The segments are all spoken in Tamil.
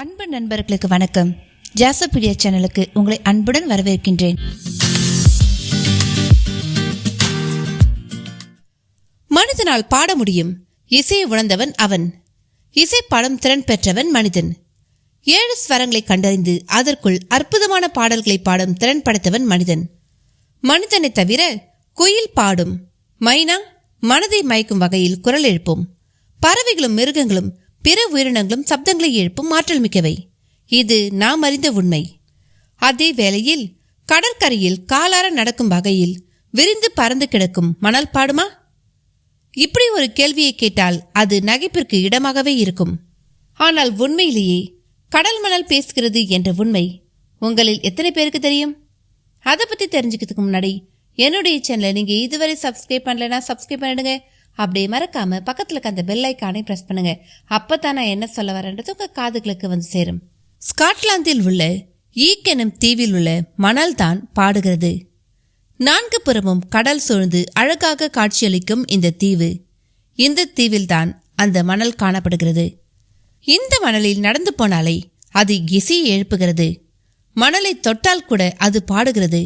அன்பு நண்பர்களுக்கு வணக்கம். ஜாசபீடியா சேனலுக்கு உங்களை அன்புடன் வரவேற்கின்றேன். மனிதனால் பாட முடியும். இசையை உணர்ந்தவன் அவன். இசை பாடும் திறன் பெற்றவன் மனிதன். 7 ஸ்வரங்களை கண்டறிந்து அதற்குள் அற்புதமான பாடல்களை பாடும் திறன் படைத்தவன் மனிதன். மனிதனை தவிர குயில் பாடும், மைனா மனதை மயக்கும் வகையில் குரல் எழுப்பும், பறவைகளும் மிருகங்களும் பிற உயிரினங்களும் சப்தங்களை எழுப்பும் ஆற்றல் மிக்கவை. இது நாம் அறிந்த உண்மை. அதே வேளையில் கடற்கரையில் காலார நடக்கும் வகையில் விரிந்து பறந்து கிடக்கும் மணல் பாடுமா? இப்படி ஒரு கேள்வியை கேட்டால் அது நகைப்பிற்கு இடமாகவே இருக்கும். ஆனால் உண்மையிலேயே கடல் மணல் பேசுகிறது என்ற உண்மை உங்களில் எத்தனை பேருக்கு தெரியும்? அதை பற்றி தெரிஞ்சுக்கிறதுக்கு முன்னாடி என்னுடைய சேனலை நீங்கள் இதுவரை சப்ஸ்கிரைப் பண்ணலைன்னா சப்ஸ்கிரைப் பண்ணிடுங்க. அப்படியே மறக்காம பக்கத்தில் இருக்க அந்த பெல் ஐக்கானை பிரஸ் பண்ணுங்க. அப்பதான் நான் என்ன சொல்ல வரேன்றது உங்க காதுகளுக்கு வந்து சேரும். ஸ்காட்லாந்தில் உள்ள ஈக் எனும் தீவில் உள்ள மணல் தான் பாடுகிறது. 4 புறமும் கடல் சூழ்ந்து அழகாக காட்சியளிக்கும் இந்த தீவு. இந்த தீவில்தான் அந்த மணல் காணப்படுகிறது. இந்த மணலில் நடந்து போனாலே அது இசையை எழுப்புகிறது. மணலை தொட்டால் கூட அது பாடுகிறது.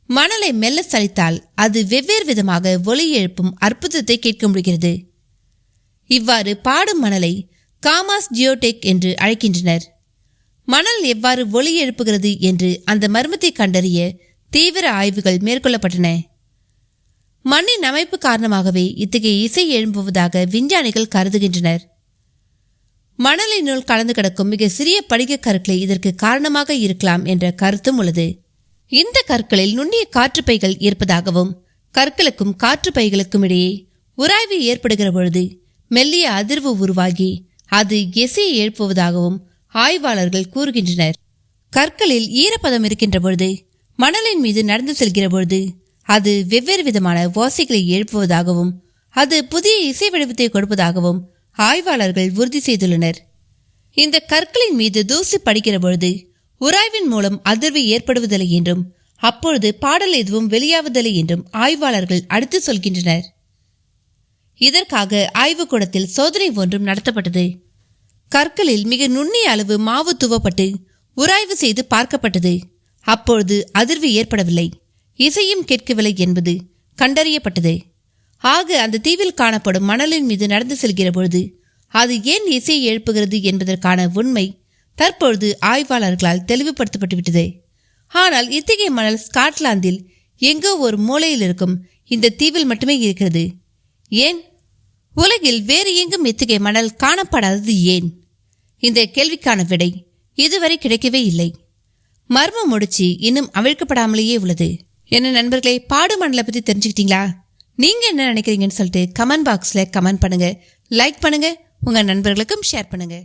மணலை மெல்ல சலித்தால் அது வெவ்வேறு விதமாக ஒலி எழுப்பும் அற்புதத்தை கேட்க முடிகிறது. இவ்வாறு பாடும் மணலை காமாஸ் ஜியோடெக் என்று அழைக்கின்றனர். மணல் எவ்வாறு ஒலி எழுப்புகிறது என்று அந்த மர்மத்தை கண்டறிய தீவிர ஆய்வுகள் மேற்கொள்ளப்பட்டன. மண்ணின் அமைப்பு காரணமாகவே இத்தகைய இசை எழும்புவதாக விஞ்ஞானிகள் கருதுகின்றனர். மணலினுள் கலந்து கிடக்கும் மிக சிறிய படிக கற்களே இதற்கு காரணமாக இருக்கலாம் என்ற கருத்தும் உள்ளது. இந்த கற்களில் நுண்ணிய காற்றுப்பைகள் இருப்பதாகவும் கற்களுக்கும் காற்றுப்பைகளுக்கும் இடையே உராய்வு ஏற்படுகிற பொழுது மெல்லிய அதிர்வு உருவாகி அது இசையை எழுப்புவதாகவும் ஆய்வாளர்கள் கூறுகின்றனர். கற்களில் ஈரப்பதம் இருக்கின்ற பொழுது மணலின் மீது நடந்து செல்கிற பொழுது அது வெவ்வேறு விதமான ஓசைகளை எழுப்புவதாகவும் அது புதிய இசை வடிவத்தை கொடுப்பதாகவும் ஆய்வாளர்கள் உறுதி செய்துள்ளனர். இந்த கற்களின் மீது தூசி படிக்கிற பொழுது உராய்வின் மூலம் அதிர்வு ஏற்படுவதில்லை என்றும் அப்பொழுது பாடல் எதுவும் வெளியாவதில்லை என்றும் ஆய்வாளர்கள் அடுத்து சொல்கின்றனர். இதற்காக ஆய்வுக்கூடத்தில் சோதனை ஒன்றும் நடத்தப்பட்டது. கற்களில் மிக நுண்ணிய அளவு மாவு தூவப்பட்டு உராய்வு செய்து பார்க்கப்பட்டது. அப்பொழுது அதிர்வு ஏற்படவில்லை, இசையும் கேட்கவில்லை என்பது கண்டறியப்பட்டது. ஆக அந்த தீவில் காணப்படும் மணலின் மீது நடந்து செல்கிற பொழுது அது ஏன் இசையை எழுப்புகிறது என்பதற்கான உண்மை தற்பொழுது ஆய்வாளர்களால் தெளிவுபடுத்தப்பட்டுவிட்டது. ஆனால் இத்தகைய மணல் ஸ்காட்லாந்தில் எங்கோ ஒரு மூலையில் இருக்கும் இந்த தீவில் மட்டுமே இருக்கிறது. ஏன்? உலகில் வேறு எங்கும் இத்தகைய மணல் காணப்படாதது ஏன்? இந்த கேள்விக்கான விடை இதுவரை கிடைக்கவே இல்லை. மர்ம முடிச்சு இன்னும் அவிழ்க்கப்படாமலேயே உள்ளது. என்ன நண்பர்களே, பாடு மணலை பற்றி தெரிஞ்சுக்கிட்டீங்களா? நீங்க என்ன நினைக்கிறீங்கன்னு சொல்லிட்டு கமெண்ட் பாக்ஸ்ல கமெண்ட் பண்ணுங்க, லைக் பண்ணுங்க, உங்க நண்பர்களுக்கும் ஷேர் பண்ணுங்க.